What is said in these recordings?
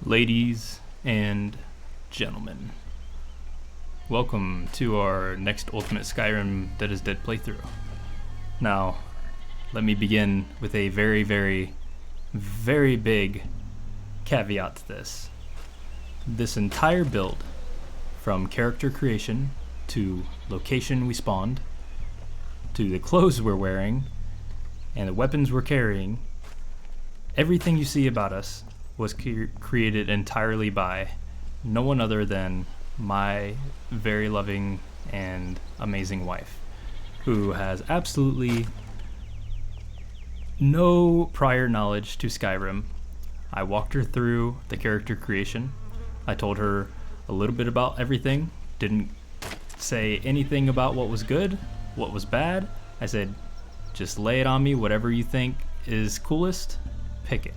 Ladies and gentlemen, welcome to our next Ultimate Skyrim Dead is Dead playthrough. Now, let me begin with a very, very, very big caveat to this. This entire build, from character creation to location we spawned, to the clothes we're wearing, and the weapons we're carrying, everything you see about us was created entirely by no one other than my very loving and amazing wife, who has absolutely no prior knowledge to Skyrim. I walked her through the character creation. I told her a little bit about everything, didn't say anything about what was good, what was bad. I said, just lay it on me, whatever you think is coolest, pick it.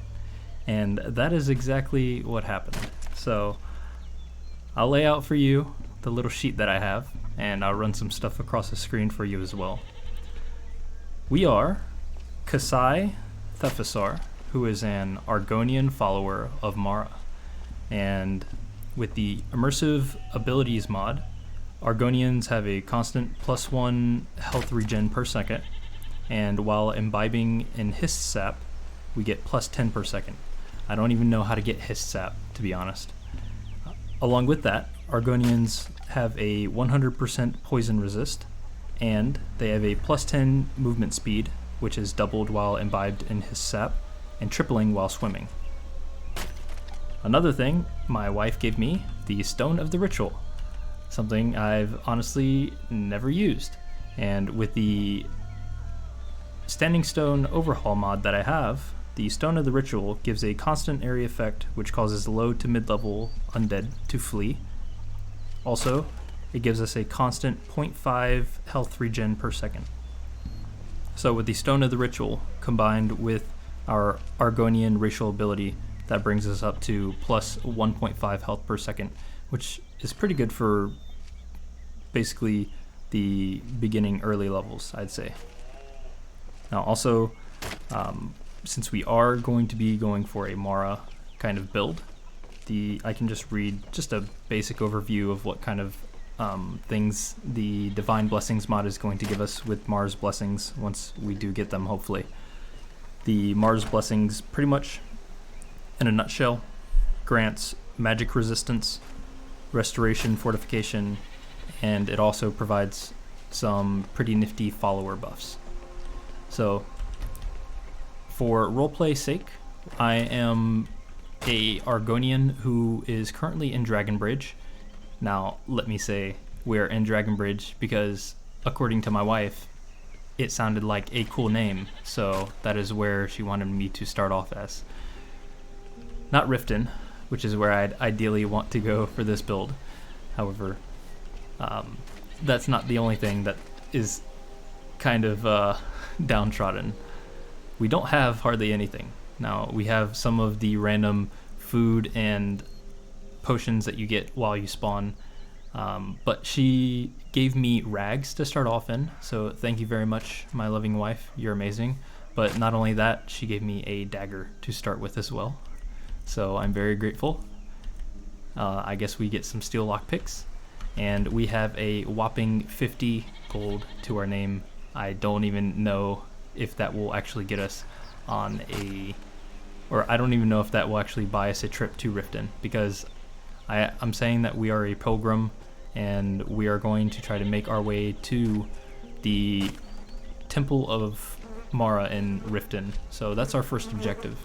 And that is exactly what happened. So I'll lay out for you the little sheet that I have, and I'll run some stuff across the screen for you as well. We are Kasai Thefasar, who is an Argonian follower of Mara. And with the Immersive Abilities mod, Argonians have a constant +1 health regen per second, and while imbibing in Hist sap, we get +10 per second. I don't even know how to get Hist sap, to be honest. Along with that, Argonians have a 100% poison resist, and they have a +10 movement speed, which is doubled while imbibed in Hist sap, and tripling while swimming. Another thing, my wife gave me the Stone of the Ritual, something I've honestly never used. And with the Standing Stone Overhaul mod that I have, the Stone of the Ritual gives a constant area effect which causes low to mid-level undead to flee. Also, it gives us a constant 0.5 health regen per second. So with the Stone of the Ritual combined with our Argonian racial ability, that brings us up to plus 1.5 health per second, which is pretty good for basically the beginning early levels, I'd say. Now also, since we are going to be going for a Mara kind of build, I can just read just a basic overview of what kind of things the Divine Blessings mod is going to give us with Mara's Blessings once we do get them, hopefully. The Mara's Blessings, pretty much in a nutshell, grants magic resistance, restoration, fortification, and it also provides some pretty nifty follower buffs. So, for roleplay sake, I am a Argonian who is currently in Dragonbridge. Now, let me say we're in Dragonbridge because, according to my wife, it sounded like a cool name, so that is where she wanted me to start off as. Not Riften, which is where I'd ideally want to go for this build. However, that's not the only thing that is kind of downtrodden. We don't have hardly anything. Now, we have some of the random food and potions that you get while you spawn, but she gave me rags to start off in, so thank you very much, my loving wife. You're amazing. But not only that, she gave me a dagger to start with as well, so I'm very grateful. I guess we get some steel lockpicks, and we have a whopping 50 gold to our name. I don't even know if that will actually get us on I don't even know if that will actually buy us a trip to Riften, because I'm saying that we are a pilgrim and we are going to try to make our way to the Temple of Mara in Riften. So that's our first objective.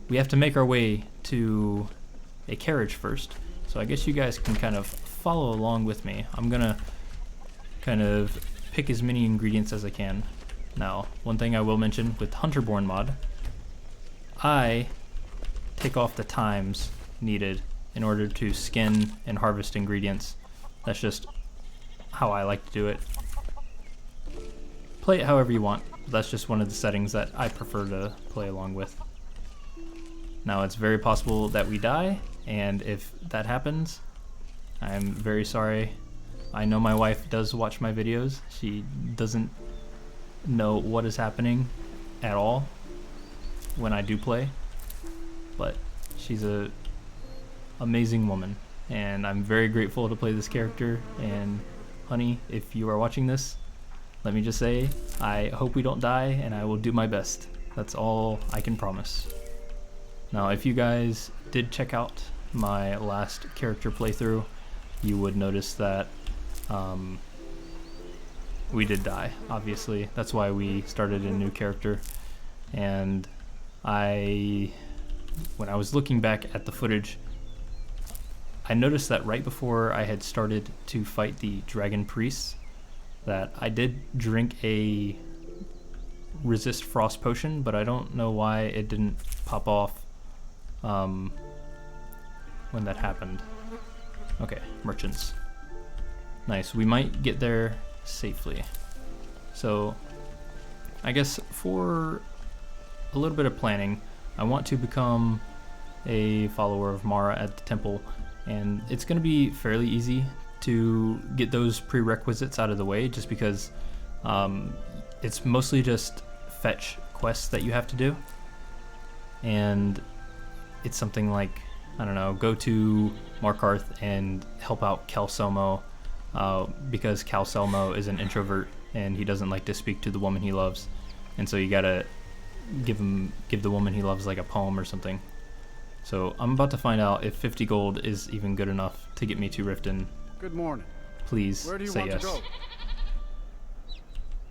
We have to make our way to a carriage first, so I guess you guys can kind of follow along with me. I'm gonna kind of pick as many ingredients as I can. Now, one thing I will mention with Hunterborn mod, I take off the times needed in order to skin and harvest ingredients. That's just how I like to do it. Play it however you want. That's just one of the settings that I prefer to play along with. Now, it's very possible that we die, and if that happens, I'm very sorry. I know my wife does watch my videos. She doesn't know what is happening at all when I do play, but She's a amazing woman, and I'm very grateful to play this character. And honey, if you are watching this, let me just say, I hope we don't die, and I will do my best. That's all I can promise. Now, if you guys did check out my last character playthrough, you would notice that we did die, obviously. That's why we started a new character. And when I was looking back at the footage, I noticed that right before I had started to fight the dragon priests, that I did drink a resist frost potion, but I don't know why it didn't pop off when that happened. Okay, merchants. Nice, we might get there safely. So I guess for a little bit of planning, I want to become a follower of Mara at the temple, and it's going to be fairly easy to get those prerequisites out of the way, just because it's mostly just fetch quests that you have to do. And it's something like, I don't know, go to Markarth and help out Calselmo, because Calselmo is an introvert and he doesn't like to speak to the woman he loves, and so you gotta give the woman he loves like a poem or something. So I'm about to find out if 50 gold is even good enough to get me to Riften. Good morning. Please Where do you say want yes. to go?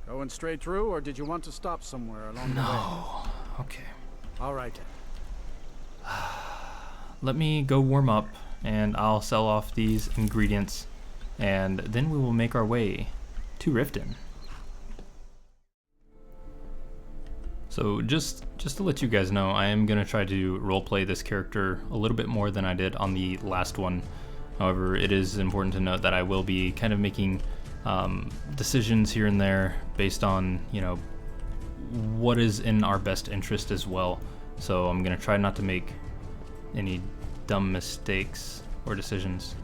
Going straight through, or did you want to stop somewhere along the way? No. Okay. All right then. Let me go warm up, and I'll sell off these ingredients, and then we will make our way to Riften. So just to let you guys know, I am going to try to roleplay this character a little bit more than I did on the last one. However, it is important to note that I will be kind of making decisions here and there based on, you know, what is in our best interest as well. So I'm going to try not to make any dumb mistakes or decisions.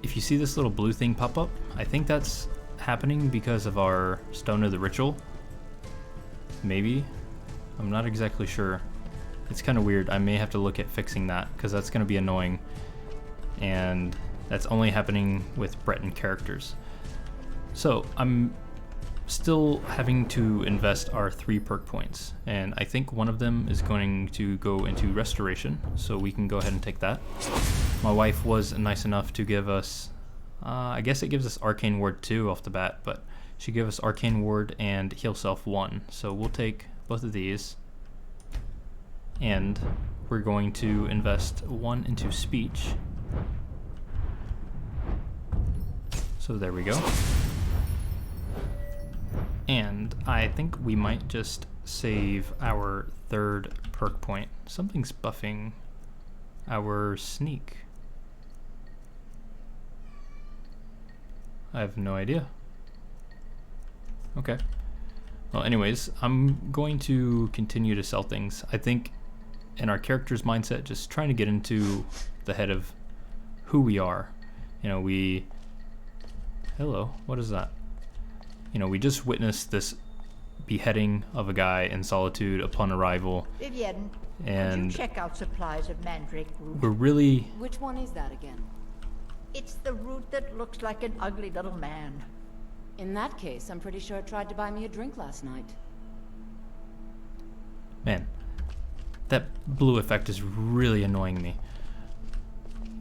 If you see this little blue thing pop up, I think that's happening because of our Stone of the Ritual. Maybe. I'm not exactly sure. It's kind of weird. I may have to look at fixing that, because that's going to be annoying. And that's only happening with Breton characters. So I'm still having to invest our 3 perk points, and I think one of them is going to go into restoration, so we can go ahead and take that. My wife was nice enough to give us, I guess it gives us Arcane Ward 2 off the bat, but she gave us Arcane Ward and Heal Self 1, so we'll take both of these, and we're going to invest 1 into speech. So there we go. And I think we might just save our 3rd perk point. Something's buffing our sneak. I have no idea. Okay. Well, anyways, I'm going to continue to sell things. I think in our character's mindset, just trying to get into the head of who we are. You know, hello, what is that? You know, we just witnessed this beheading of a guy in Solitude upon arrival. Vivian, and could you check out supplies of mandrake root? we're really... Which one is that again? It's the root that looks like an ugly little man. In that case, I'm pretty sure it tried to buy me a drink last night. Man, that blue effect is really annoying me.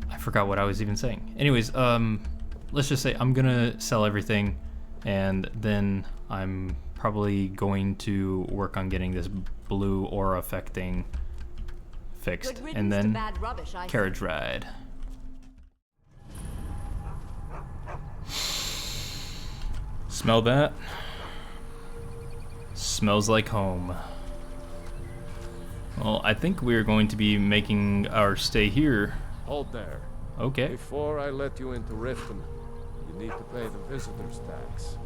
I forgot what I was even saying. Anyways, let's just say I'm gonna sell everything, and then I'm probably going to work on getting this blue aura effect thing fixed, and then carriage ride. Smell that? Smells like home. Well, I think we're going to be making our stay here. Hold there. Okay. Before I let you into Riften, you need to pay the visitor's tax.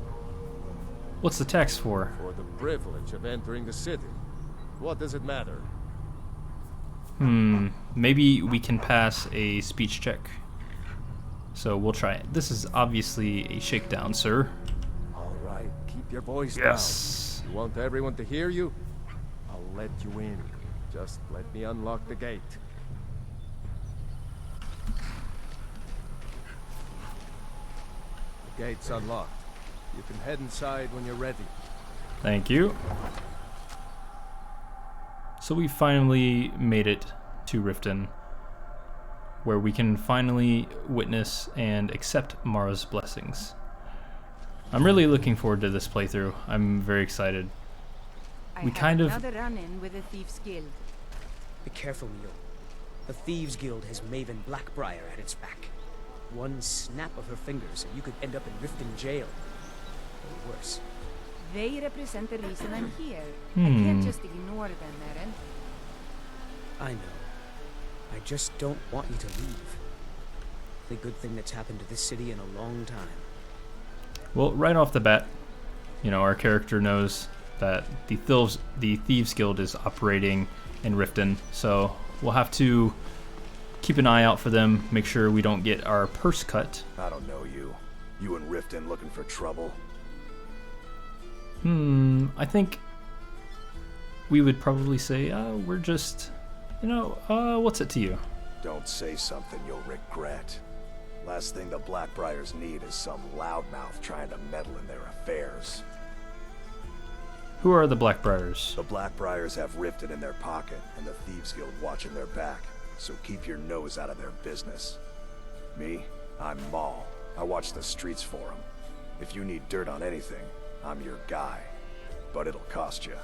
What's the tax for? For the privilege of entering the city. What does it matter? Maybe we can pass a speech check. So we'll try it. This is obviously a shakedown, sir. Alright, keep your voice Yes. down. You want everyone to hear you? I'll let you in. Just let me unlock the gate. The gate's unlocked. You can head inside when you're ready. Thank you. So we finally made it to Riften, where we can finally witness and accept Mara's blessings. I'm really looking forward to this playthrough. I'm very excited. We kind of... another run-in with the Thieves' Guild. Be careful, Neil. The Thieves Guild has Maven Blackbriar at its back. One snap of her fingers and you could end up in Riften jail. Or worse. They represent the reason I'm here. I can't just ignore them, Eren. I know. I just don't want you to leave. The good thing that's happened to this city in a long time. Well, right off the bat, you know, our character knows that the Thieves Guild is operating in Riften, so we'll have to keep an eye out for them, make sure we don't get our purse cut. I don't know you. You in Riften looking for trouble? I think we would probably say, we're just, you know, what's it to you? Don't say something you'll regret. Last thing the Blackbriars need is some loudmouth trying to meddle in their affairs. Who are the Blackbriars? The Blackbriars have Riften in their pocket, and the Thieves Guild watching their back, so keep your nose out of their business. Me? I'm Maul. I watch the streets for them. If you need dirt on anything, I'm your guy. But it'll cost you.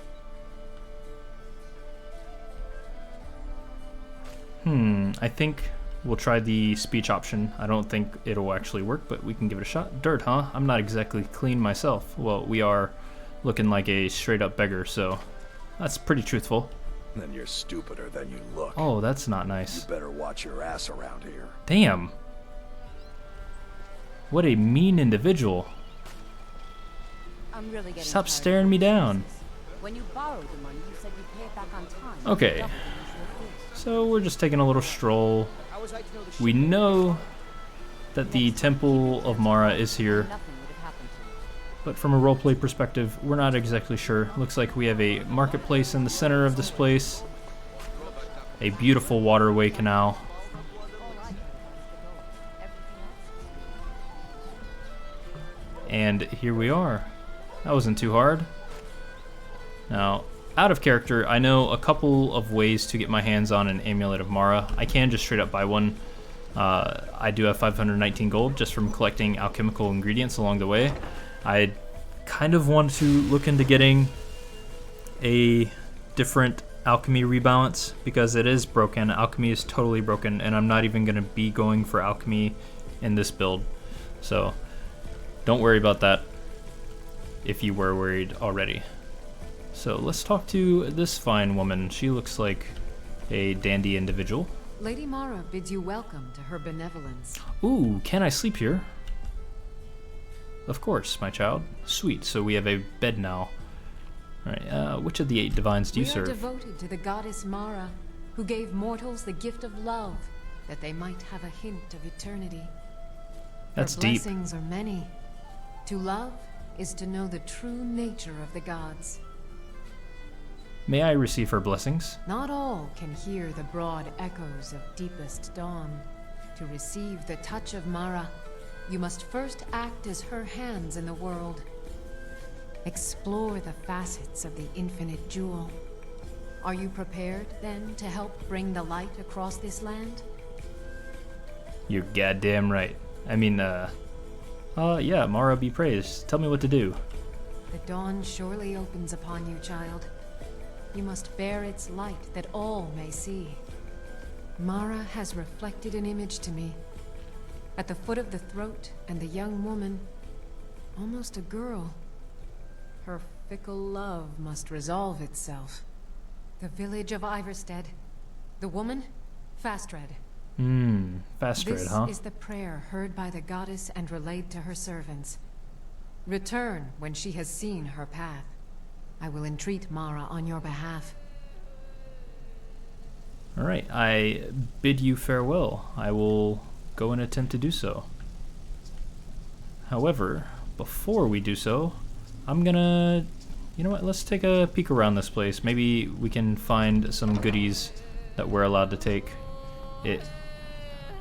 I think we'll try the speech option. I don't think it'll actually work, but we can give it a shot. Dirt, huh? I'm not exactly clean myself. Well, we are looking like a straight-up beggar, so that's pretty truthful. Then you're stupider than you look. Oh, that's not nice. You better watch your ass around here. Damn. What a mean individual. I'm really getting Stop tired staring of me this down. business. When you borrowed the money, you said you'd pay it back on time. Okay. Double the usual fee. So we're just taking a little stroll. We know that the Temple of Mara is here, Nothing would have happened to you. but from a roleplay perspective, we're not exactly sure. Looks like we have a marketplace in the center of this place, a beautiful waterway canal. And here we are. That wasn't too hard. Now, out of character, I know a couple of ways to get my hands on an Amulet of Mara. I can just straight up buy one. I do have 519 gold just from collecting alchemical ingredients along the way. I kind of want to look into getting a different alchemy rebalance because it is broken. Alchemy is totally broken, and I'm not even going to be going for alchemy in this build. So don't worry about that if you were worried already. So let's talk to this fine woman. She looks like a dandy individual. Lady Mara bids you welcome to her benevolence. Ooh, can I sleep here? Of course, my child. Sweet, so we have a bed now. Alright, which of the 8 divines do you We are serve? devoted to the goddess Mara, who gave mortals the gift of love, that they might have a hint of eternity. That's Her deep. blessings are many. To love is to know the true nature of the gods. May I receive her blessings? Not all can hear the broad echoes of deepest dawn. To receive the touch of Mara, you must first act as her hands in the world. Explore the facets of the infinite jewel. Are you prepared, then, to help bring the light across this land? You're goddamn right. I mean, yeah, Mara be praised. Tell me what to do. The dawn surely opens upon you, child. You must bear its light that all may see. Mara has reflected an image to me. At the foot of the throat and the young woman, almost a girl. Her fickle love must resolve itself. The village of Ivarstead. The woman, Fastred. Fastred, This huh? is the prayer heard by the goddess and relayed to her servants. Return when she has seen her path. I will entreat Mara on your behalf. Alright, I bid you farewell. I will go and attempt to do so. However, before we do so, I'm gonna, you know what? Let's take a peek around this place. Maybe we can find some goodies that we're allowed to take.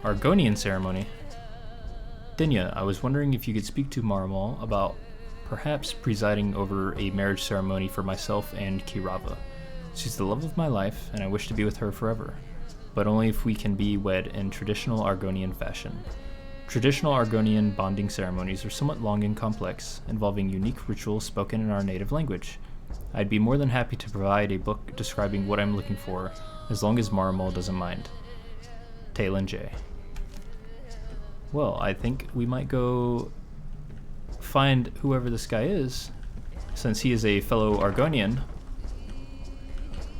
Argonian ceremony. Dinya, I was wondering if you could speak to Marmal about perhaps presiding over a marriage ceremony for myself and Kirava. She's the love of my life, and I wish to be with her forever, but only if we can be wed in traditional Argonian fashion. Traditional Argonian bonding ceremonies are somewhat long and complex, involving unique rituals spoken in our native language. I'd be more than happy to provide a book describing what I'm looking for, as long as Marmal doesn't mind. Talon J. Well, I think we might go find whoever this guy is, since he is a fellow Argonian,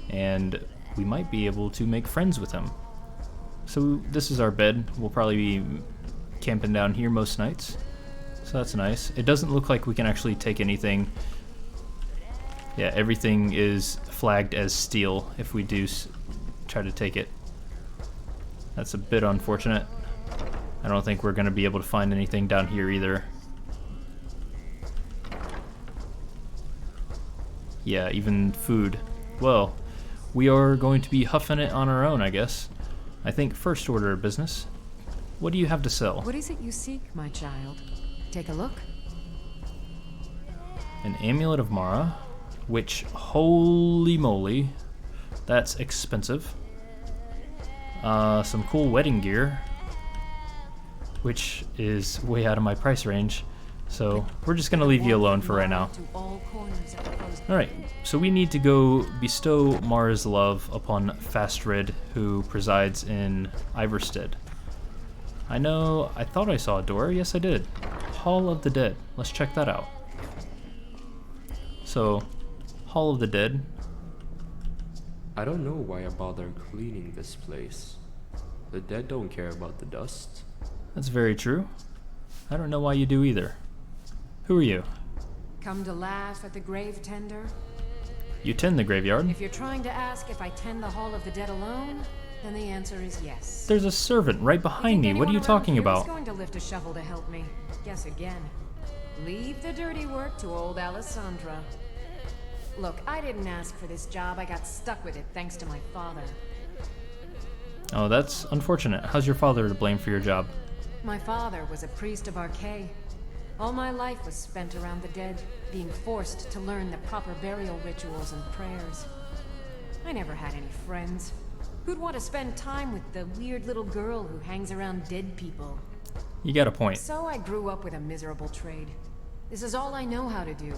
and we might be able to make friends with him. So this is our bed. We'll probably be camping down here most nights, so that's nice. It doesn't look like we can actually take anything. Yeah, everything is flagged as steel if we do try to take it. That's a bit unfortunate. I don't think we're going to be able to find anything down here either. Yeah, even food. Well, we are going to be huffing it on our own, I guess. I think first order of business. What do you have to sell? What is it you seek, my child? Take a look. An amulet of Mara, which, holy moly, that's expensive. Some cool wedding gear, which is way out of my price range. So we're just going to leave you alone for right now. Alright, so we need to go bestow Mara's love upon Fastrid, who presides in Ivarstead. I thought I saw a door. Yes, I did. Hall of the Dead. Let's check that out. So, Hall of the Dead. I don't know why I bother cleaning this place. The dead don't care about the dust. That's very true. I don't know why you do either. Who are you? Come to laugh at the grave tender? You tend the graveyard. If you're trying to ask if I tend the Hall of the Dead alone, then the answer is yes. There's a servant right behind me. What are you talking about? Going to lift a shovel to help me. Guess again. Leave the dirty work to old Alessandra. Look, I didn't ask for this job. I got stuck with it thanks to my father. Oh, that's unfortunate. How's your father to blame for your job? My father was a priest of Archay. All my life was spent around the dead, being forced to learn the proper burial rituals and prayers. I never had any friends. Who'd want to spend time with the weird little girl who hangs around dead people? You got a point. So I grew up with a miserable trade. This is all I know how to do.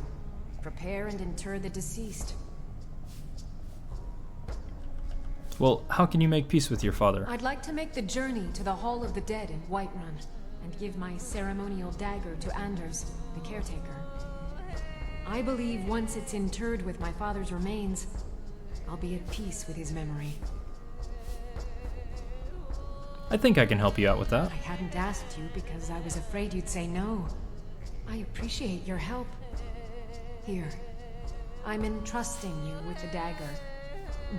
Prepare and inter the deceased. Well, how can you make peace with your father? I'd like to make the journey to the Hall of the Dead in Whiterun, and give my ceremonial dagger to Anders, the caretaker. I believe once it's interred with my father's remains, I'll be at peace with his memory. I think I can help you out with that. I hadn't asked you because I was afraid you'd say no. I appreciate your help. Here, I'm entrusting you with the dagger.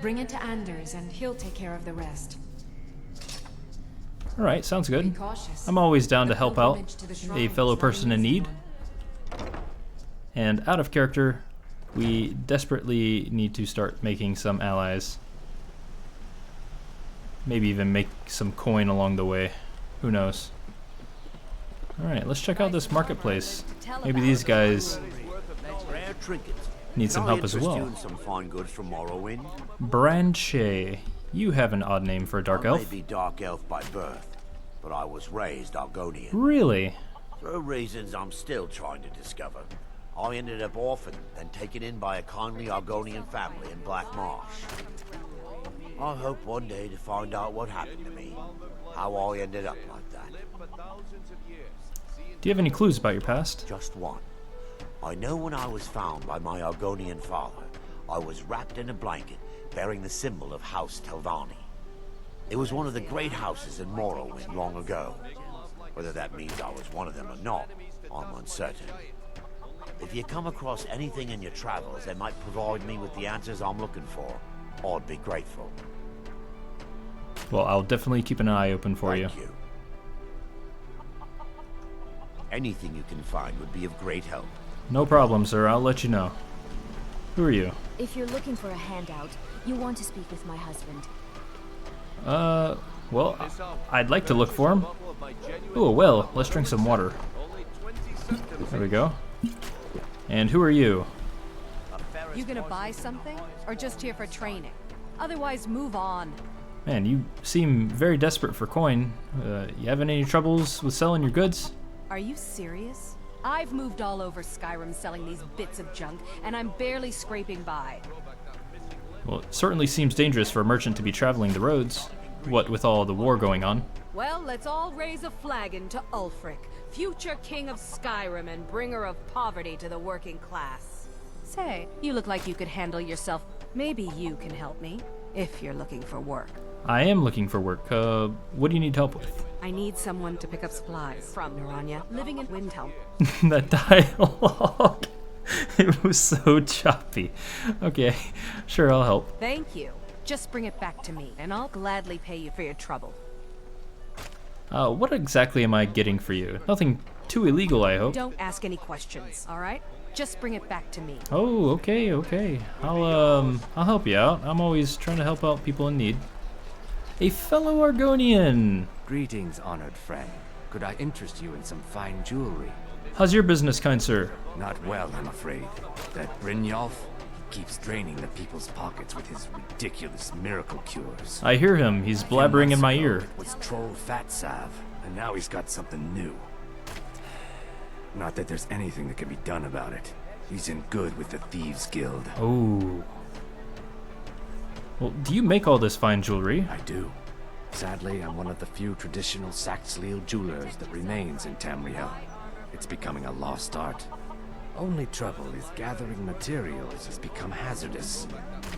Bring it to Anders and he'll take care of the rest. Alright, sounds good. Be cautious. I'm always down to help out a fellow person in need. And out of character, we desperately need to start making some allies. Maybe even make some coin along the way. Who knows? Alright, let's check out this marketplace. Maybe these guys need some help as well. Some fine goods from Morrowind. Branche. You have an odd name for a dark elf. I may be dark elf by birth, but I was raised Argonian. Really? For reasons I'm still trying to discover. I ended up orphaned and taken in by a kindly Argonian family in Black Marsh. I hope one day to find out what happened to me, how I ended up like that. Do you have any clues about your past? Just one. I know when I was found by my Argonian father, I was wrapped in a blanket bearing the symbol of House Telvanni. It was one of the great houses in Morrowind long ago. Whether that means I was one of them or not, I'm uncertain. If you come across anything in your travels that might provide me with the answers I'm looking for, I'd be grateful. Well, I'll definitely keep an eye open for you. Thank you. Anything you can find would be of great help. No problem, sir. I'll let you know. Who are you? If you're looking for a handout, you want to speak with my husband. Well, I'd like to look for him. Oh, well, let's drink some water. There we go. And who are you? You gonna buy something? Or just here for training? Otherwise, move on. Man, you seem very desperate for coin. You having any troubles with selling your goods? Are you serious? I've moved all over Skyrim selling these bits of junk, and I'm barely scraping by. Well, it certainly seems dangerous for a merchant to be traveling the roads. What with all the war going on. Well, let's all raise a flagon to Ulfric, future king of Skyrim and bringer of poverty to the working class. Say, you look like you could handle yourself. Maybe you can help me, if you're looking for work. I am looking for work. What do you need help with? I need someone to pick up supplies from Naranya, living in Windhelm. That dialogue. It was so choppy. Okay, sure, I'll help. Thank you. Just bring it back to me, and I'll gladly pay you for your trouble. What exactly am I getting for you? Nothing too illegal, I hope. Don't ask any questions, all right? Just bring it back to me. Oh, okay. I'll help you out. I'm always trying to help out people in need. A fellow Argonian. Greetings, honored friend. Could I interest you in some fine jewelry? How's your business, kind sir? Not well, I'm afraid. That Brynjolf keeps draining the people's pockets with his ridiculous miracle cures. I hear him. He's blabbering in my ear. It was troll fat salve, and now he's got something new. Not that there's anything that can be done about it. He's in good with the Thieves Guild. Oh. Well, do you make all this fine jewelry? I do. Sadly, I'm one of the few traditional Saxhleel jewelers that remains in Tamriel. It's becoming a lost art. Only trouble is gathering materials has become hazardous.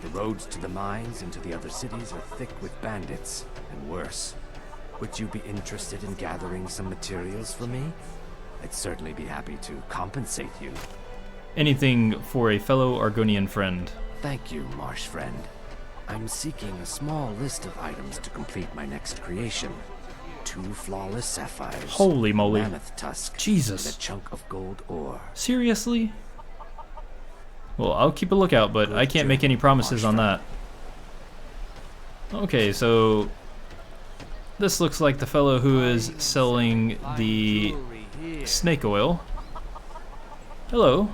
The roads to the mines and to the other cities are thick with bandits, and worse. Would you be interested in gathering some materials for me? I'd certainly be happy to compensate you. Anything for a fellow Argonian friend. Thank you, marsh friend. I'm seeking a small list of items to complete my next creation. 2 flawless sapphires. Holy moly. Mammoth tusk. Jesus. And a chunk of gold ore. Seriously? Well, I'll keep a lookout, but I can't make any promises on that. Okay, so this looks like the fellow who is selling the snake oil. Hello.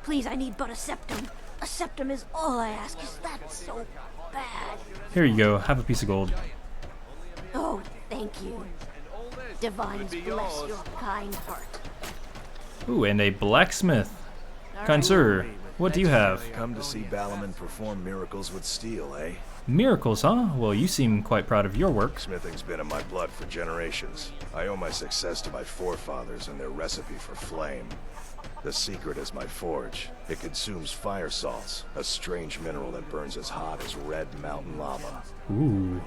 Please, I need but a septum. A septum is all I ask. Is that so bad? Here you go. Have a piece of gold. Oh, thank you. Divines bless your kind heart. Ooh, and a blacksmith. Kind sir, what do you have? Come to see Balaman perform miracles with steel, eh? Miracles, huh? Well, you seem quite proud of your work. Smithing's been in my blood for generations. I owe my success to my forefathers and their recipe for flame. The secret is my forge. It consumes fire salts, a strange mineral that burns as hot as red mountain lava. Ooh,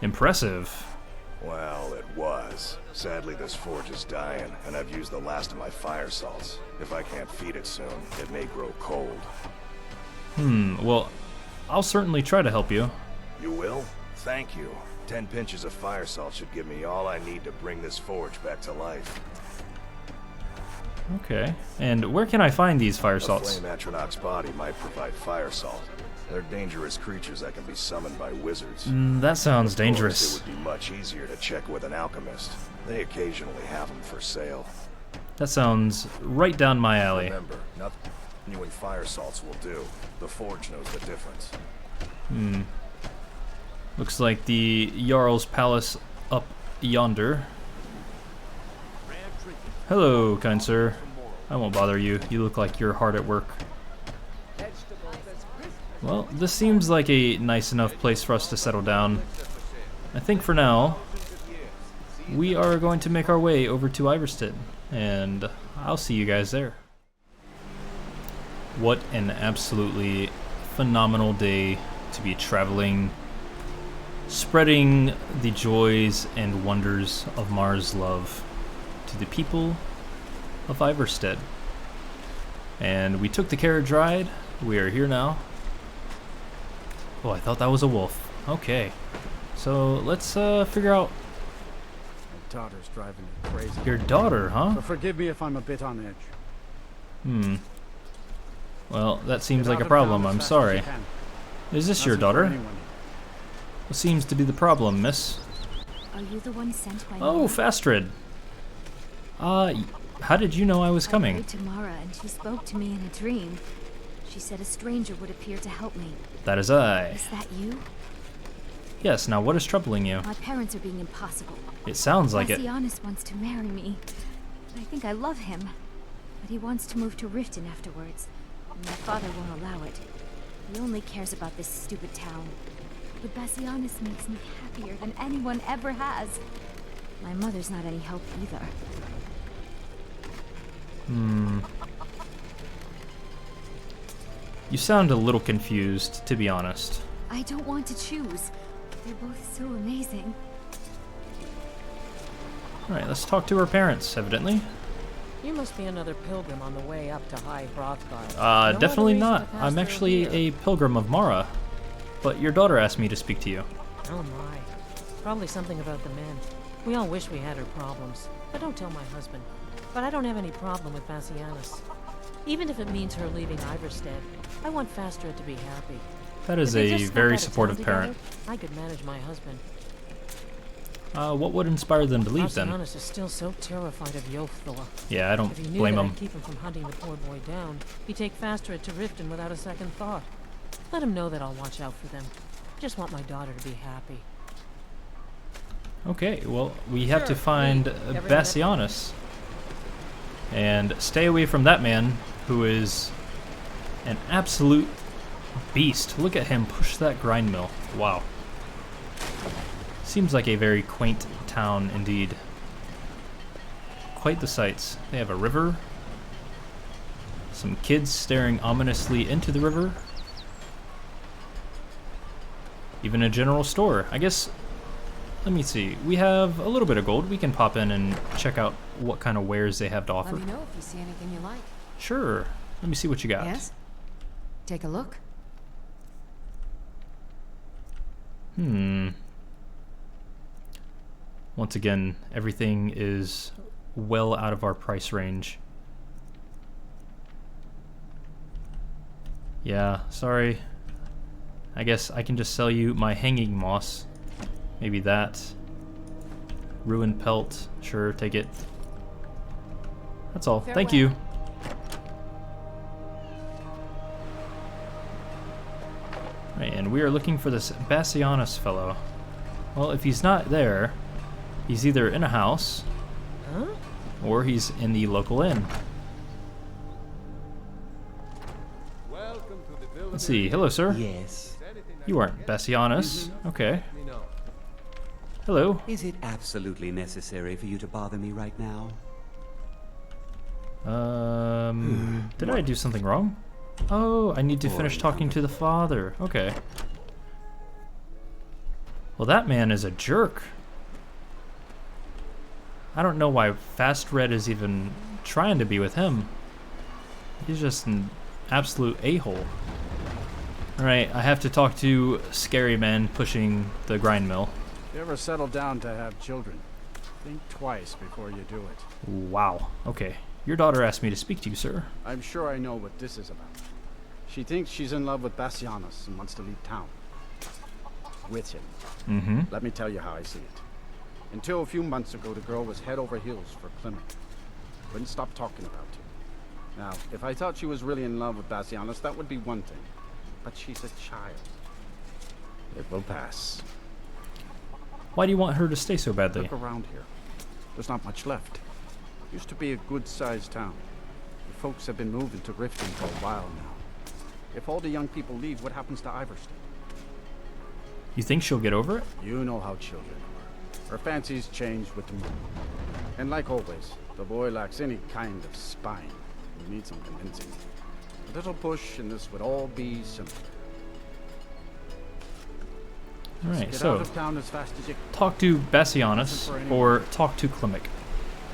impressive. Well, it was. Sadly, this forge is dying, and I've used the last of my fire salts. If I can't feed it soon, it may grow cold. Well, I'll certainly try to help you. You will? Thank you. 10 pinches of fire salt should give me all I need to bring this forge back to life. Okay. And where can I find these fire salts? A flame Atronach's body might provide fire salt. They're dangerous creatures that can be summoned by wizards. That sounds dangerous. It would be much easier to check with an alchemist. They occasionally have them for sale. That sounds right down my alley. Remember, nothing you and fire salts will do. The forge knows the difference. Looks like the Jarl's Palace up yonder. Hello, kind sir. I won't bother you. You look like you're hard at work. Well, this seems like a nice enough place for us to settle down. I think for now, we are going to make our way over to Ivarstead, and I'll see you guys there. What an absolutely phenomenal day to be traveling, spreading the joys and wonders of Mars' love to the people of Ivarstead. And we took the carriage ride. We are here now. Oh, I thought that was a wolf. Okay. So let's figure out. My daughter's driving me crazy. Your daughter, huh? So forgive me if I'm a bit on edge. Well, that seems like a problem. I'm sorry. Is this your daughter? What seems to be the problem, miss? Are you the one sent by Oh, Fastred. How did you know I was coming? I prayed to Mara and she spoke to me in a dream. She said a stranger would appear to help me. That is I. Is that you? Yes, now what is troubling you? My parents are being impossible. It sounds like it. Bassianus wants to marry me. I think I love him. But he wants to move to Riften afterwards. And my father won't allow it. He only cares about this stupid town. But Bassianus makes me happier than anyone ever has. My mother's not any help either. You sound a little confused, to be honest. I don't want to choose. They're both so amazing. Alright, let's talk to her parents, evidently. You must be another pilgrim on the way up to High Hrothgar. Definitely not. I'm actually a pilgrim of Mara. But your daughter asked me to speak to you. Oh my. Probably something about the men. We all wish we had her problems. But don't tell my husband. But I don't have any problem with Bassianus. Even if it means her leaving Ivarstead, I want Fastred to be happy. That is a very supportive parent. I could manage my husband. What would inspire them to leave then? Bassianus is still so terrified of Yolthor. Yeah, I don't if he knew blame that him. I'd keep him from hunting the poor boy down, he'd take Fastred to Riften without a second thought. Let him know that I'll watch out for them. I just want my daughter to be happy. Okay, well, we have to find Bassianus. And stay away from that man, who is an absolute beast. Look at him push that grind mill. Wow. Seems like a very quaint town indeed. Quite the sights. They have a river. Some kids staring ominously into the river. Even a general store. I guess, let me see. We have a little bit of gold. We can pop in and check out what kind of wares they have to offer. Let me know if you see anything you like. Sure. Let me see what you got. Yes? Take a look. Once again, everything is well out of our price range. Yeah, sorry. I guess I can just sell you my hanging moss. Maybe that. Ruined pelt. Sure, take it. That's all. Farewell. Thank you. Right, and we are looking for this Bassianus fellow. Well, if he's not there, he's either in a house, or he's in the local inn. Let's see. Hello, sir. Yes. You aren't Bassianus. Okay. Hello. Is it absolutely necessary for you to bother me right now? Did I do something wrong? Oh, I need to finish talking to the father. Okay. Well, that man is a jerk. I don't know why Fastred is even trying to be with him. He's just an absolute a-hole. Alright, I have to talk to Scary Man pushing the grind mill. If you ever settle down to have children, think twice before you do it. Wow. Okay. Your daughter asked me to speak to you, sir. I'm sure I know what this is about. She thinks she's in love with Bassianus and wants to leave town. With him. Let me tell you how I see it. Until a few months ago, the girl was head over heels for Clement. Wouldn't stop talking about him. Now, if I thought she was really in love with Bassianus, that would be one thing. But she's a child. It will pass. Why do you want her to stay so badly? Look around here. There's not much left. Used to be a good-sized town. The folks have been moving to Riften for a while now. If all the young people leave, what happens to Ivarstead? You think she'll get over it? You know how children are. Her fancies change with the moon. And like always, the boy lacks any kind of spine. We need some convincing. A little push and this would all be simpler. Alright, Get so out of town as fast as you can. talk to Bassianus or talk to Klimek.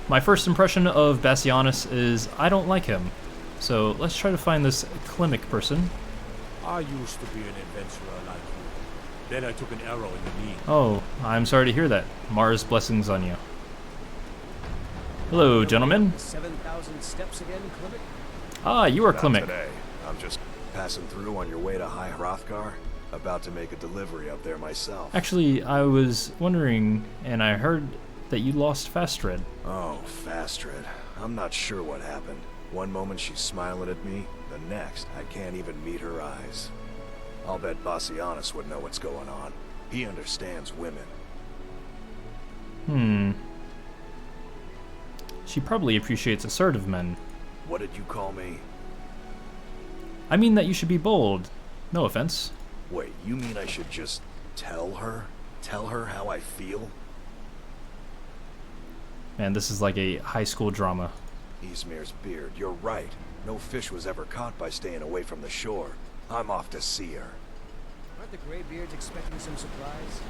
My first impression of Bassianus is I don't like him. So let's try to find this Klimek person. I used to be an adventurer like you. Then I took an arrow in the knee. Oh, I'm sorry to hear that. Mara's blessings on you. Hello, gentlemen. 7,000 steps again, Klimek? Ah, you are Not Klimek. today. I'm just passing through on your way to High Hrothgar. About to make a delivery up there myself. Actually, I was wondering, and I heard that you lost Fastred. Oh, Fastred. I'm not sure what happened. One moment she's smiling at me, the next I can't even meet her eyes. I'll bet Bassianus would know what's going on. He understands women. She probably appreciates assertive men. What did you call me? I mean that you should be bold. No offense. Wait, you mean I should just tell her? Tell her how I feel? Man, this is like a high school drama. Ysmir's beard, you're right. No fish was ever caught by staying away from the shore. I'm off to see her. Aren't the Greybeards expecting some supplies?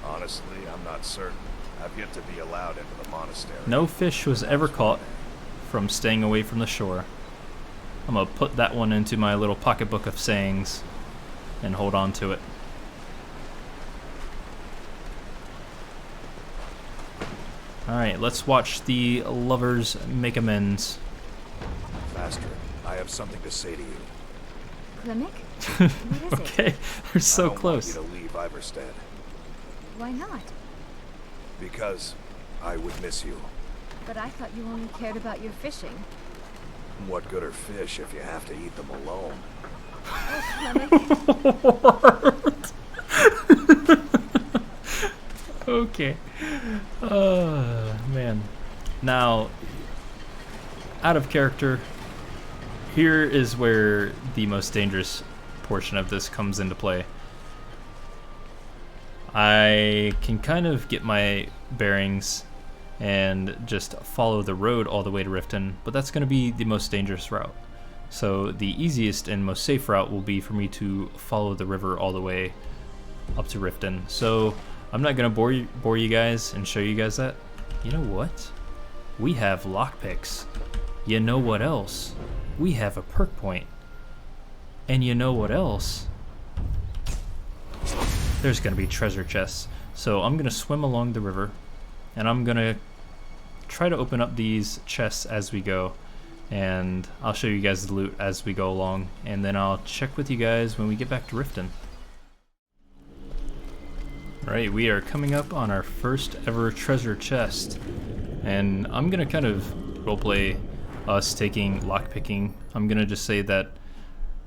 Honestly, I'm not certain. I've yet to be allowed into the monastery. No fish was ever caught from staying away from the shore. I'm gonna put that one into my little pocketbook of sayings and hold on to it. Alright, let's watch the lovers make amends. Fastred, I have something to say to you. Klimek? What is Okay, they're so I don't close. want you to leave Ivarstead. Why not? Because I would miss you. But I thought you only cared about your fishing. What good are fish if you have to eat them alone? Okay. Man. Now, out of character, here is where the most dangerous portion of this comes into play. I can kind of get my bearings and just follow the road all the way to Riften, but that's going to be the most dangerous route. So the easiest and most safe route will be for me to follow the river all the way up to Riften. So I'm not going to bore you guys and show you guys that. You know what? We have lockpicks. You know what else? We have a perk point. And you know what else? There's going to be treasure chests. So I'm going to swim along the river, and I'm going to try to open up these chests as we go. And I'll show you guys the loot as we go along, and then I'll check with you guys when we get back to Riften. Alright, we are coming up on our first ever treasure chest, and I'm gonna kind of roleplay us taking lockpicking. I'm gonna just say that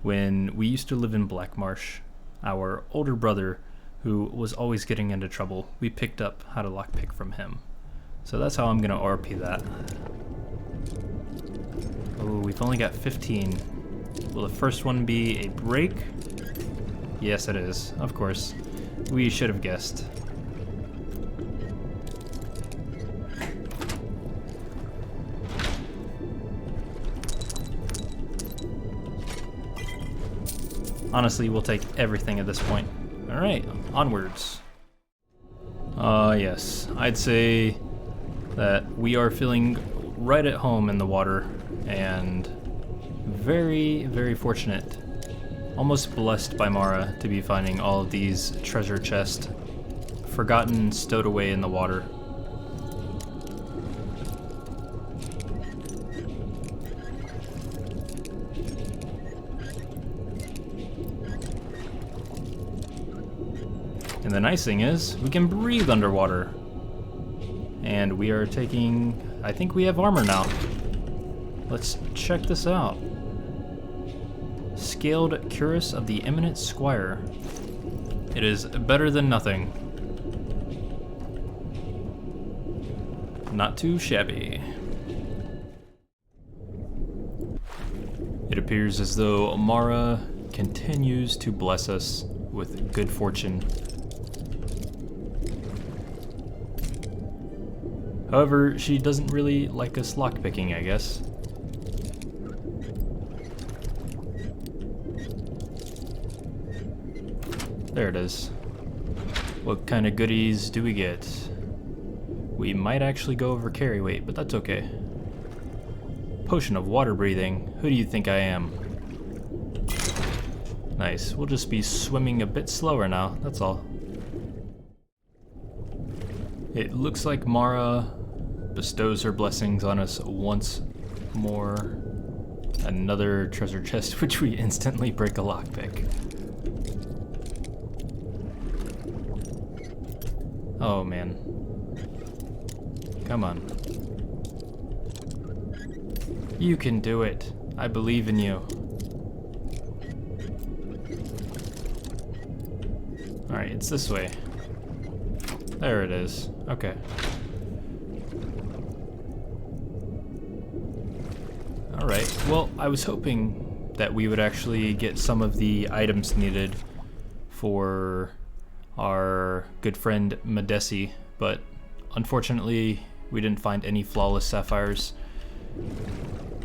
when we used to live in Blackmarsh, our older brother, who was always getting into trouble, we picked up how to lockpick from him. So that's how I'm gonna RP that. Oh, we've only got 15. Will the first one be a break? Yes, it is. Of course. We should have guessed. Honestly, we'll take everything at this point. Alright, onwards. Yes. I'd say that we are feeling right at home in the water, and very, very fortunate, almost blessed by Mara to be finding all of these treasure chests, forgotten, stowed away in the water. And the nice thing is, we can breathe underwater. And we are taking, I think we have armor now. Let's check this out. Scaled cuirass of the eminent squire. It is better than nothing. Not too shabby. It appears as though Mara continues to bless us with good fortune. However, she doesn't really like us lockpicking, I guess. There it is. What kind of goodies do we get? We might actually go over carry weight, but that's okay. Potion of water breathing. Who do you think I am? Nice. We'll just be swimming a bit slower now, that's all. It looks like Mara bestows her blessings on us once more. Another treasure chest, which we instantly break a lockpick. Oh man. Come on. You can do it. I believe in you. Alright, it's this way. There it is. Okay. Alright, well, I was hoping that we would actually get some of the items needed for our good friend Madesi, but unfortunately we didn't find any flawless sapphires.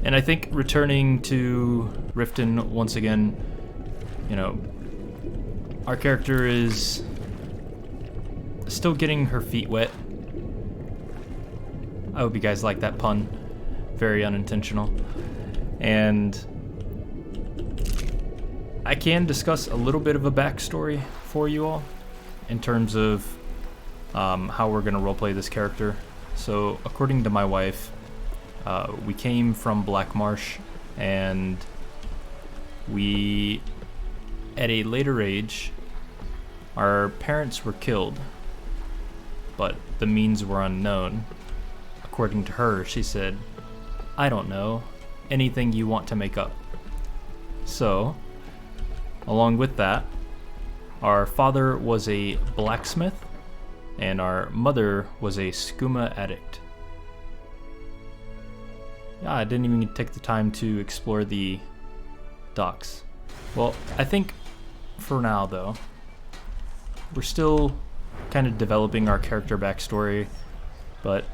And I think returning to Riften once again, you know, our character is still getting her feet wet. I hope you guys like that pun. Very unintentional. And I can discuss a little bit of a backstory for you all in terms of how we're going to roleplay this character. So according to my wife, we came from Black Marsh, and we, at a later age, our parents were killed, but the means were unknown. According to her, she said, "I don't know, anything you want to make up." So, along with that, our father was a blacksmith, and our mother was a skooma addict. Yeah, I didn't even take the time to explore the docks. Well, I think for now, though, we're still kind of developing our character backstory, but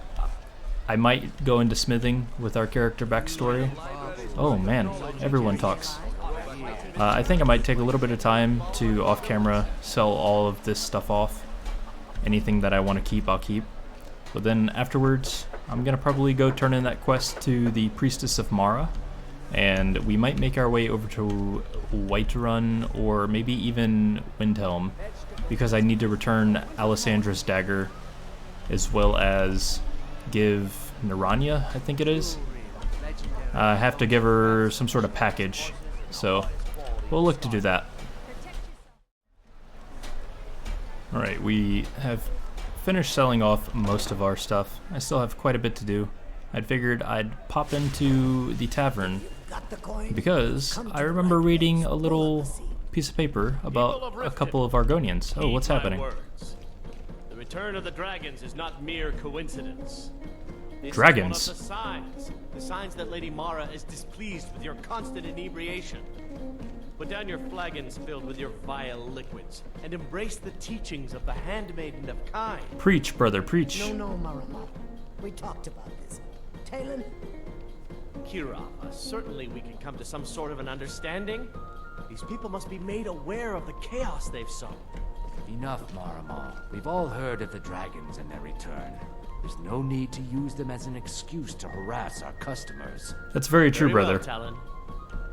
I might go into smithing with our character backstory. Oh man, everyone talks. I think I might take a little bit of time to, off camera, sell all of this stuff off. Anything that I want to keep, I'll keep. But then afterwards, I'm gonna probably go turn in that quest to the Priestess of Mara, and we might make our way over to Whiterun or maybe even Windhelm, because I need to return Alessandra's dagger, as well as give Naranya, I think it is. I have to give her some sort of package, so we'll look to do that. Alright, we have finished selling off most of our stuff. I still have quite a bit to do. I figured I'd pop into the tavern because I remember reading a little piece of paper about a couple of Argonians. Oh, what's happening? The return of the dragons is not mere coincidence. This Dragons? is one of the signs that Lady Mara is displeased with your constant inebriation. Put down your flagons filled with your vile liquids, and embrace the teachings of the handmaiden of Kind. Preach, brother, preach. No, Marama. We talked about this. Talon? Kirava, certainly we can come to some sort of an understanding. These people must be made aware of the chaos they've sown. Enough, Marama. We've all heard of the dragons and their return. There's no need to use them as an excuse to harass our customers. That's very true, brother. Well, Talon.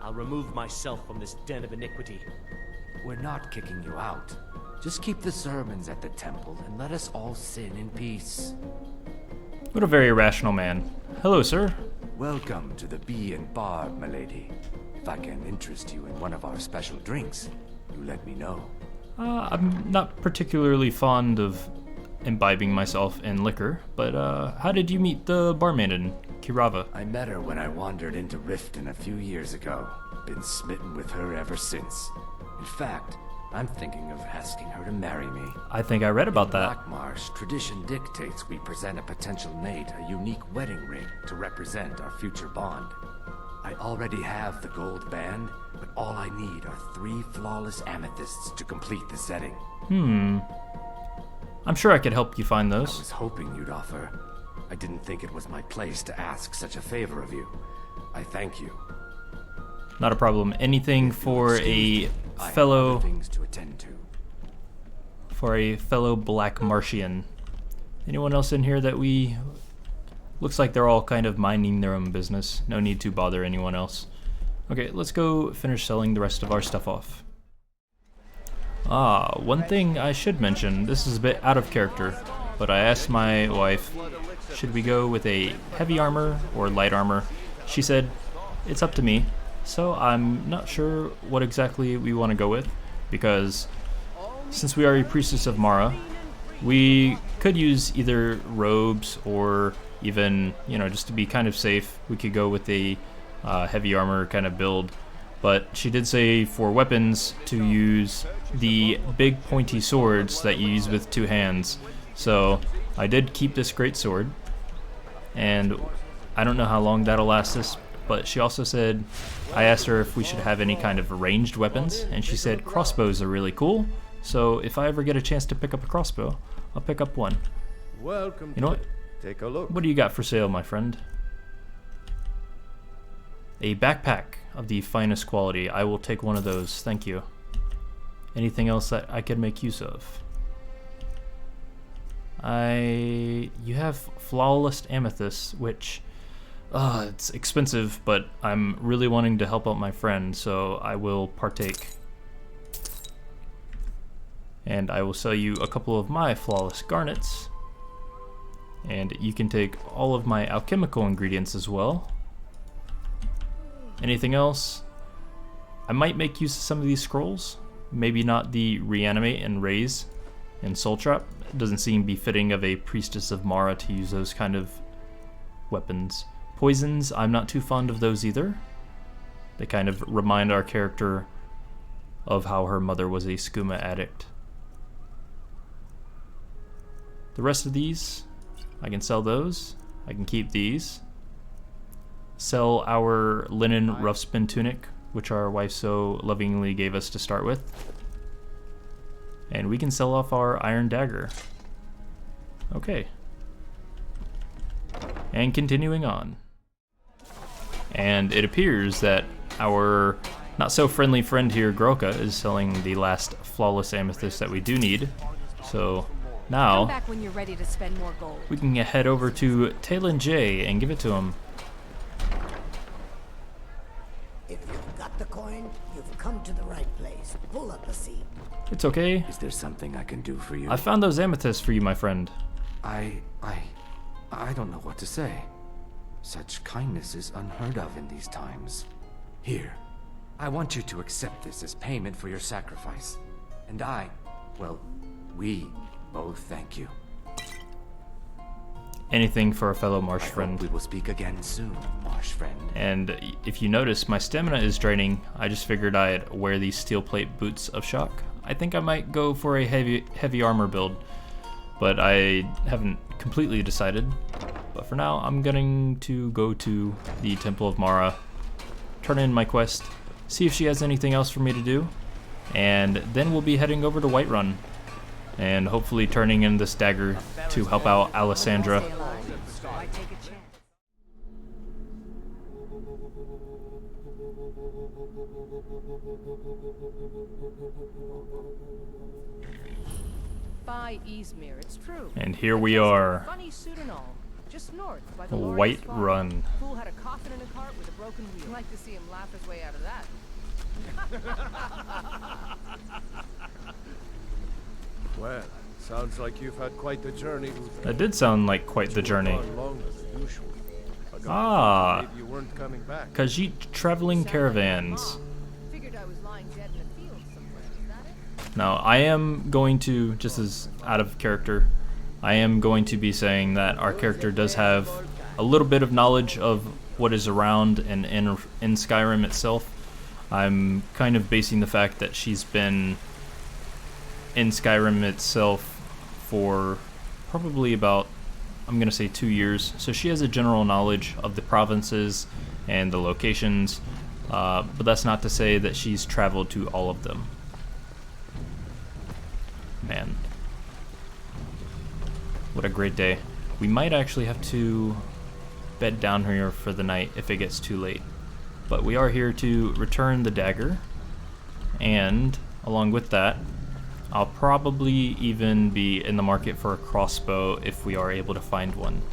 I'll remove myself from this den of iniquity. We're not kicking you out. Just keep the sermons at the temple and let us all sin in peace. What a very rational man. Hello, sir. Welcome to the Bee and Barb, milady. If I can interest you in one of our special drinks, you let me know. I'm not particularly fond of imbibing myself in liquor, but how did you meet the barmaiden, Kirava? I met her when I wandered into Riften a few years ago. Been smitten with her ever since. In fact, I'm thinking of asking her to marry me. I think I read about In that. Black Marsh, tradition dictates we present a potential mate a unique wedding ring to represent our future bond. I already have the gold band, but all I need are 3 flawless amethysts to complete the setting. I'm sure I could help you find those. I was hoping you'd offer. I didn't think it was my place to ask such a favor of you. I thank you. Not a problem. Anything for a fellow... things to attend to. For a fellow Black Martian. Anyone else in here that we... Looks like they're all kind of minding their own business. No need to bother anyone else. Okay, let's go finish selling the rest of our stuff off. One thing I should mention, this is a bit out of character, but I asked my wife, should we go with a heavy armor or light armor? She said, it's up to me. So I'm not sure what exactly we want to go with, because since we are a priestess of Mara, we could use either robes or even, you know, just to be kind of safe, we could go with a heavy armor kind of build. But she did say for weapons to use the big pointy swords that you use with 2 hands. So I did keep this great sword, and I don't know how long that'll last us, but she also said, I asked her if we should have any kind of ranged weapons, and she said crossbows are really cool, so if I ever get a chance to pick up a crossbow, I'll pick up one. Welcome. You know what? Take a look. What do you got for sale, my friend? A backpack of the finest quality. I will take one of those, thank you. Anything else that I could make use of? You have flawless amethyst, which it's expensive, but I'm really wanting to help out my friend, so I will partake. And I will sell you a couple of my flawless garnets, and you can take all of my alchemical ingredients as well. Anything else? I might make use of some of these scrolls. Maybe not the reanimate and raise and soul trap. It doesn't seem befitting of a priestess of Mara to use those kind of weapons. Poisons, I'm not too fond of those either. They kind of remind our character of how her mother was a skooma addict. The rest of these, I can sell those. I can keep these. Sell our linen rough spin tunic, which our wife so lovingly gave us to start with. And we can sell off our iron dagger. Okay. And continuing on. And it appears that our not so friendly friend here, Groka, is selling the last flawless amethyst that we do need. So now Come back when you're ready to spend more gold. we can head over to Talon J and give it to him. If you've got the coin, you've come to the right place. Pull up a seat. It's okay. Is there something I can do for you? I found those amethysts for you, my friend. I don't know what to say. Such kindness is unheard of in these times. Here, I want you to accept this as payment for your sacrifice. And we both thank you. Anything for a fellow marsh friend. We will speak again soon, marsh friend. And if you notice, my stamina is draining. I just figured I'd wear these steel plate boots of shock. I think I might go for a heavy armor build, but I haven't completely decided. But for now, I'm going to go to the Temple of Mara, turn in my quest, see if she has anything else for me to do, and then we'll be heading over to Whiterun, and hopefully turning in this dagger to help out Alessandra. By Izmir, it's true. And here we are. Funny suit and all. Just north by the Whiterun. Fool had a coffin in a cart with a broken wheel. Like to see him laugh his way out of that. Well, sounds like you've had quite the journey. That did sound like quite the journey. Ah, Khajiit traveling caravans. Figured I was lying dead in a field somewhere. Is that it? Now, I am going to, just as out of character, I am going to be saying that our character does have a little bit of knowledge of what is around and in Skyrim itself. I'm kind of basing the fact that she's been in Skyrim itself for probably about, I'm going to say 2 years. So she has a general knowledge of the provinces and the locations, but that's not to say that she's traveled to all of them. Man. What a great day. We might actually have to bed down here for the night if it gets too late. But we are here to return the dagger, and along with that, I'll probably even be in the market for a crossbow if we are able to find one.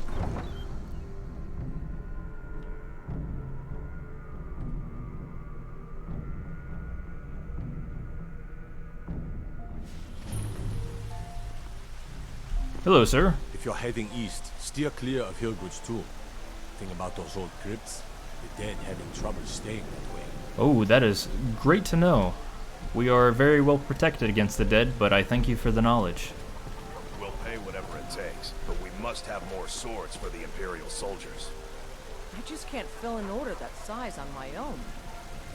Hello, sir. If you're heading east, steer clear of Hilgud's tomb. Thing about those old crypts, the dead having trouble staying that way. Oh, that is great to know. We are very well protected against the dead, but I thank you for the knowledge. We'll pay whatever it takes, but we must have more swords for the Imperial soldiers. I just can't fill an order that size on my own.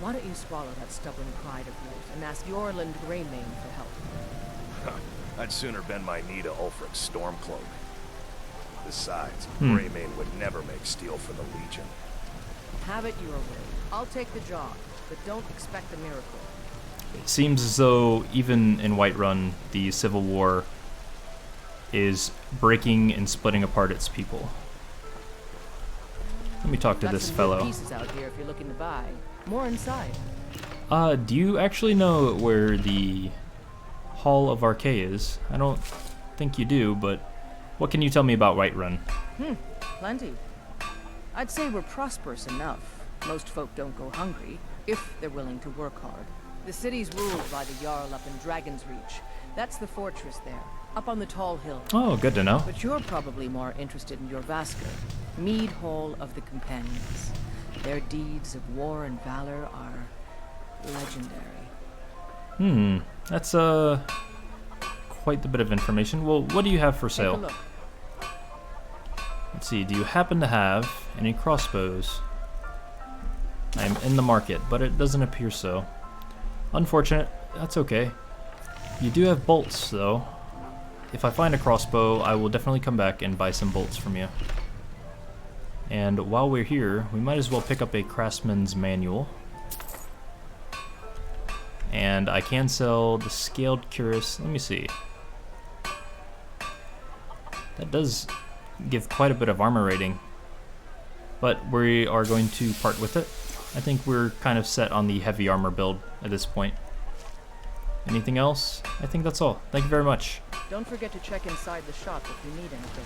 Why don't you swallow that stubborn pride of yours and ask Yorland Greymane for help? I'd sooner bend my knee to Ulfric's Stormcloak. Besides, Greymane would never make steel for the Legion. Have it your way. I'll take the job, but don't expect a miracle. It seems as though even in Whiterun, the Civil War is breaking and splitting apart its people. Let me talk to this fellow. Pieces out here if you're looking to buy. More inside. Do you actually know where the Hall of Archay is? I don't think you do, but what can you tell me about Whiterun? Plenty. I'd say we're prosperous enough. Most folk don't go hungry, if they're willing to work hard. The city's ruled by the Jarl up in Dragon's Reach. That's the fortress there, up on the tall hill. Oh, good to know. But you're probably more interested in your Vasker, Mead Hall of the Companions. Their deeds of war and valor are legendary. That's quite a bit of information. Well, what do you have for sale? Take a look. Let's see, do you happen to have any crossbows? I'm in the market, but it doesn't appear so. Unfortunate, that's okay. You do have bolts, though. If I find a crossbow, I will definitely come back and buy some bolts from you. And while we're here, we might as well pick up a craftsman's manual. And I can sell the scaled cuirass. Let me see. That does give quite a bit of armor rating. But we are going to part with it. I think we're kind of set on the heavy armor build at this point. Anything else? I think that's all. Thank you very much. Don't forget to check inside the shop if you need anything.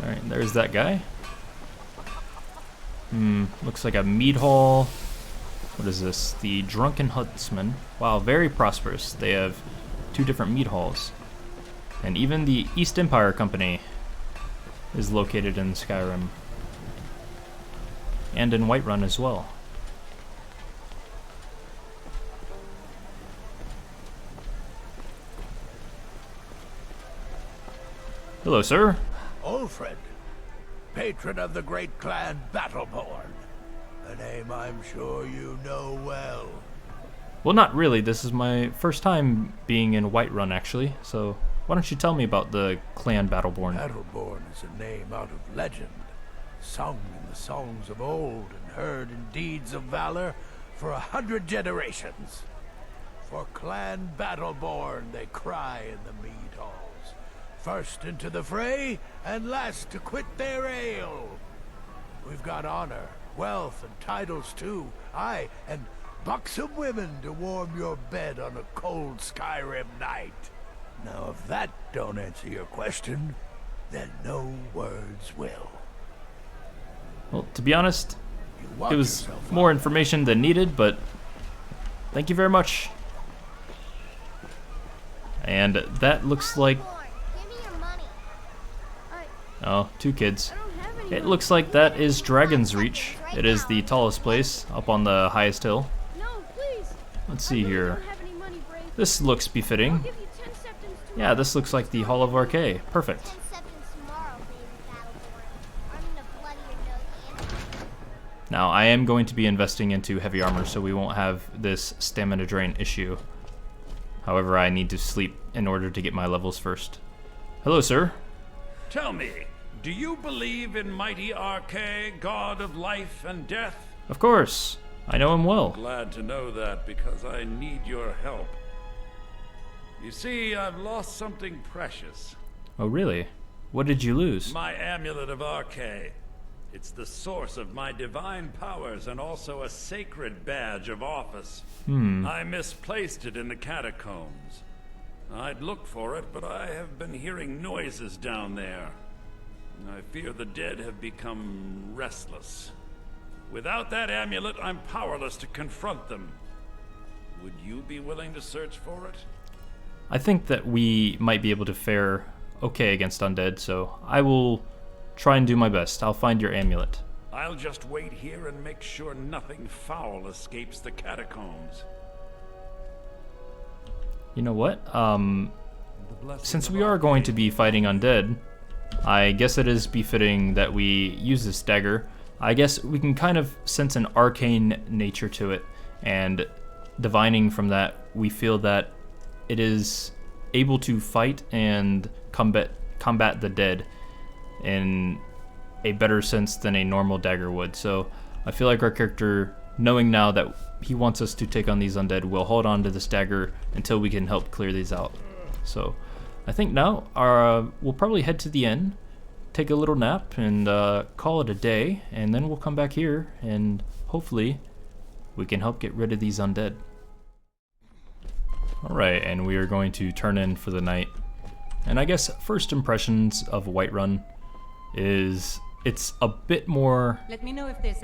Alright, there's that guy. Looks like a mead hall. What is this? The Drunken Huntsman. Wow, very prosperous. They have 2 different mead halls. And even the East Empire Company is located in Skyrim. And in Whiterun as well. Hello, sir. Ulfred, patron of the great clan Battleborn. A name I'm sure you know well. Well, not really. This is my first time being in Whiterun, actually. So, why don't you tell me about the clan Battleborn? Battleborn is a name out of legend, sung in the songs of old and heard in deeds of valor for 100 generations. For Clan Battleborn they cry in the mead halls, first into the fray and last to quit their ale. We've got honor, wealth, and titles too, aye, and buxom women to warm your bed on a cold Skyrim night. Now if that don't answer your question, then no words will. Well, to be honest, it was more information than needed, but thank you very much. And that looks like... Oh, 2 kids. It looks like that is Dragon's Reach. It is the tallest place, up on the highest hill. Let's see here. This looks befitting. Yeah, this looks like the Hall of Archay. Perfect. Now, I am going to be investing into heavy armor, so we won't have this stamina drain issue. However, I need to sleep in order to get my levels first. Hello, sir. Tell me, do you believe in mighty Archay, god of life and death? Of course. I know him well. Glad to know that, because I need your help. You see, I've lost something precious. Oh, really? What did you lose? My amulet of Archay. It's the source of my divine powers and also a sacred badge of office. I misplaced it in the catacombs. I'd look for it, but I have been hearing noises down there. I fear the dead have become restless. Without that amulet, I'm powerless to confront them. Would you be willing to search for it? I think that we might be able to fare okay against undead, so I will try and do my best. I'll find your amulet. I'll just wait here and make sure nothing foul escapes the catacombs. You know what? Since we are going to be fighting undead, I guess it is befitting that we use this dagger. I guess we can kind of sense an arcane nature to it, and divining from that, we feel that it is able to fight and combat the dead in a better sense than a normal dagger would. So I feel like our character, knowing now that he wants us to take on these undead, will hold on to this dagger until we can help clear these out. So I think now we'll probably head to the inn, take a little nap, and call it a day, and then we'll come back here and hopefully we can help get rid of these undead. Alright, and we are going to turn in for the night. And I guess first impressions of Whiterun is it's a bit more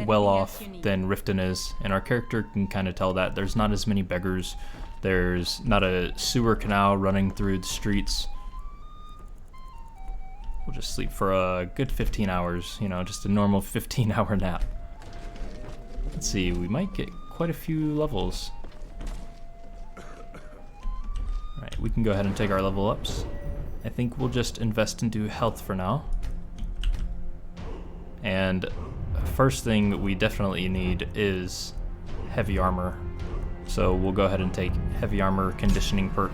well off than Riften is, and our character can kind of tell that. There's not as many beggars, there's not a sewer canal running through the streets. We'll just sleep for a good 15 hours, you know, just a normal 15-hour nap. Let's see, we might get quite a few levels. Alright, we can go ahead and take our level ups. I think we'll just invest into health for now. And first thing we definitely need is heavy armor. So we'll go ahead and take heavy armor conditioning perk.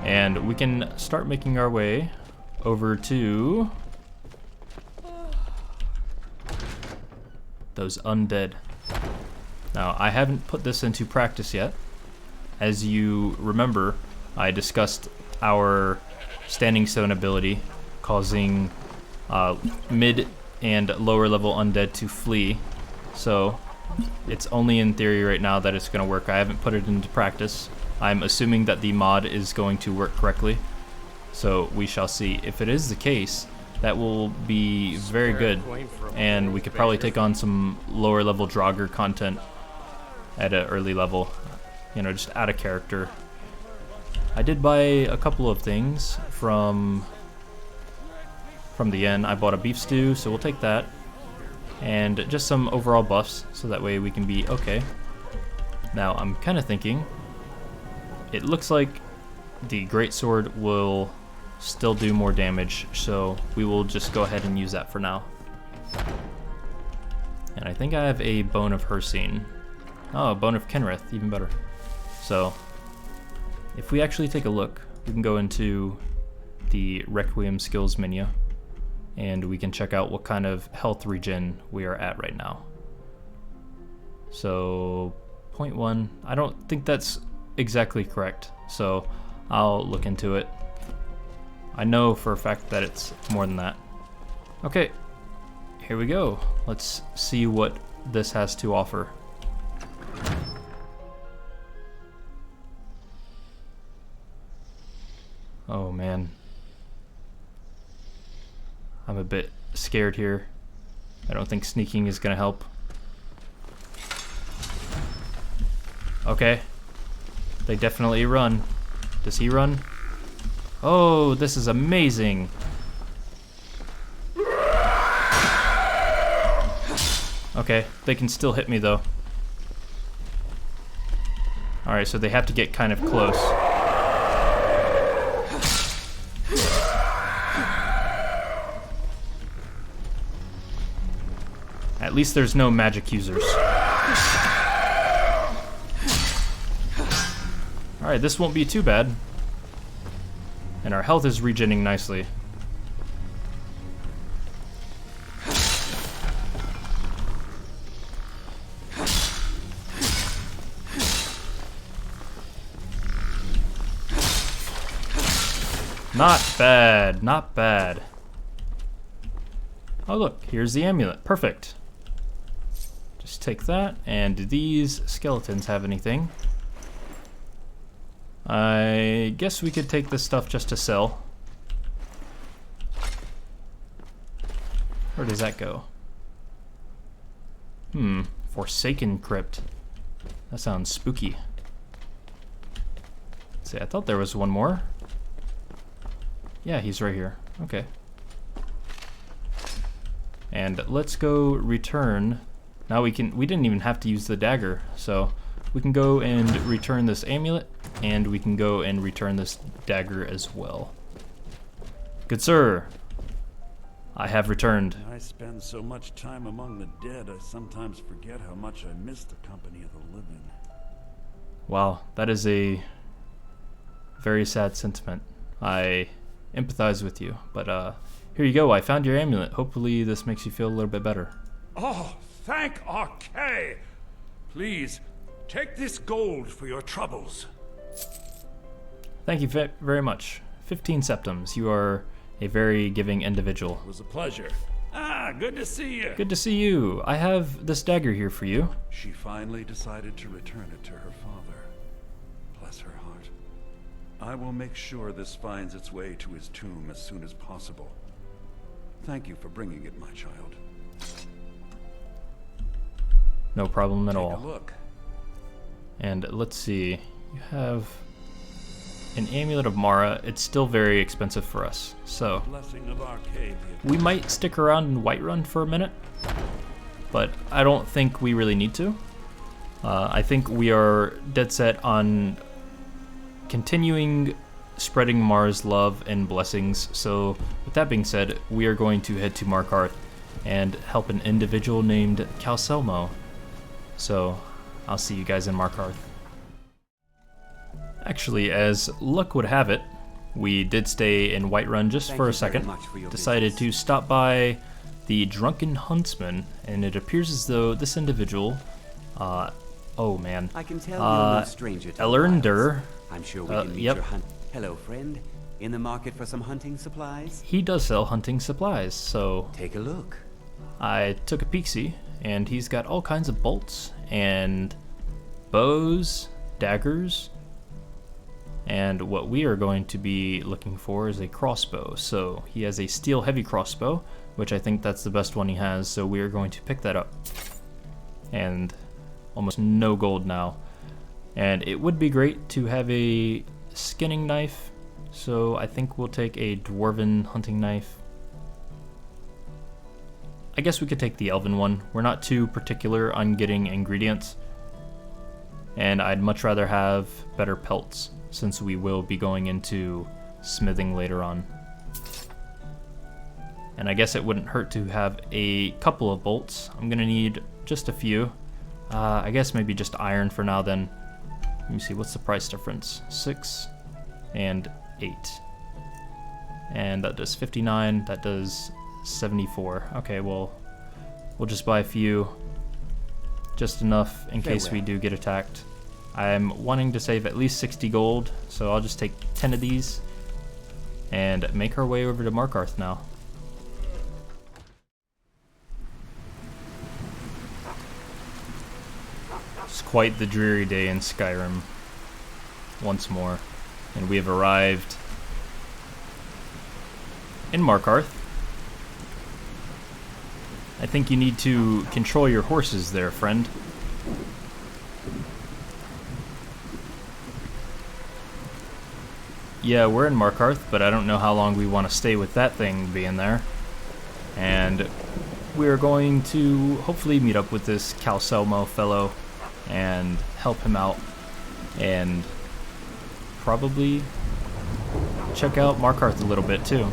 And we can start making our way over to those undead. Now, I haven't put this into practice yet. As you remember, I discussed our standing stone ability causing mid and lower level undead to flee. So it's only in theory right now that it's going to work. I haven't put it into practice. I'm assuming that the mod is going to work correctly. So we shall see. If it is the case, that will be very good. And we could probably take on some lower level Draugr content at an early level. You know, just out of character. I did buy a couple of things from the inn. I bought a beef stew, so we'll take that. And just some overall buffs, so that way we can be okay. Now, I'm kind of thinking, it looks like the greatsword will still do more damage, so we will just go ahead and use that for now. And I think I have a Bone of Hirsine. Oh, a Bone of Kenrith, even better. So, if we actually take a look, we can go into the Requiem skills menu, and we can check out what kind of health regen we are at right now. So, 0.1, I don't think that's exactly correct, so I'll look into it. I know for a fact that it's more than that. Okay, here we go. Let's see what this has to offer. Oh man, I'm a bit scared here. I don't think sneaking is gonna help. Okay, they definitely run. Does he run? Oh, this is amazing. Okay, they can still hit me though. Alright, so they have to get kind of close. At least there's no magic users. Alright, this won't be too bad. And our health is regenerating nicely. Not bad, not bad. Oh look, here's the amulet, perfect. Just take that, and do these skeletons have anything? I guess we could take this stuff just to sell. Where does that go? Forsaken Crypt. That sounds spooky. Let's see, I thought there was one more. Yeah, he's right here. Okay. And let's go return. Now we didn't even have to use the dagger, so we can go and return this amulet, and we can go and return this dagger as well. Good sir, I have returned. I spend so much time among the dead, I sometimes forget how much I miss the company of the living. Wow, that is a very sad sentiment. I empathize with you, but here you go. I found your amulet. Hopefully this makes you feel a little bit better. Oh, thank Arkay! Please, take this gold for your troubles. Thank you very much. 15 septums. You are a very giving individual. It was a pleasure. Ah, good to see you. Good to see you. I have this dagger here for you. She finally decided to return it to her father. Bless her heart. I will make sure this finds its way to his tomb as soon as possible. Thank you for bringing it, my child. No problem at all. Take a look. And let's see. You have an amulet of Mara. It's still very expensive for us, so Blessing of Arkay. We might stick around in Whiterun for a minute, but I don't think we really need to. I think we are dead set on continuing spreading Mara's love and blessings. So with that being said, we are going to head to Markarth and help an individual named Calcelmo. So I'll see you guys in Markarth. Actually, as luck would have it, we did stay in Whiterun just for a second. Decided to stop by the Drunken Huntsman, and it appears as though this individual, oh man, I can tell you're no stranger to Elerndur. I'm sure we can meet Yep. your hunt. Hello, friend. In the market for some hunting supplies? He does sell hunting supplies, so take a look. I took a peek-see, and he's got all kinds of bolts and bows, daggers, and what we are going to be looking for is a crossbow. So he has a steel heavy crossbow, which I think that's the best one he has, so we are going to pick that up. And almost no gold now. And it would be great to have a skinning knife, so I think we'll take a dwarven hunting knife. I guess we could take the elven one. We're not too particular on getting ingredients, and I'd much rather have better pelts, since we will be going into smithing later on. And I guess it wouldn't hurt to have a couple of bolts. I'm gonna need just a few. I guess maybe just iron for now then. Let me see, what's the price difference? 6 and 8. And that does 59, that does 74. Okay, well, we'll just buy a few. Just enough in case we do get attacked. I'm wanting to save at least 60 gold, so I'll just take 10 of these and make our way over to Markarth now. It's quite the dreary day in Skyrim once more, and we have arrived in Markarth. I think you need to control your horses there, friend. Yeah, we're in Markarth, but I don't know how long we want to stay with that thing being there. And we're going to hopefully meet up with this Calcelmo fellow and help him out, and probably check out Markarth a little bit too.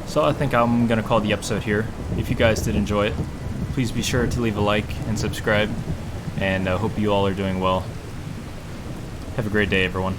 So I think I'm gonna call the episode here. If you guys did enjoy it, please be sure to leave a like and subscribe, and I hope you all are doing well. Have a great day, everyone.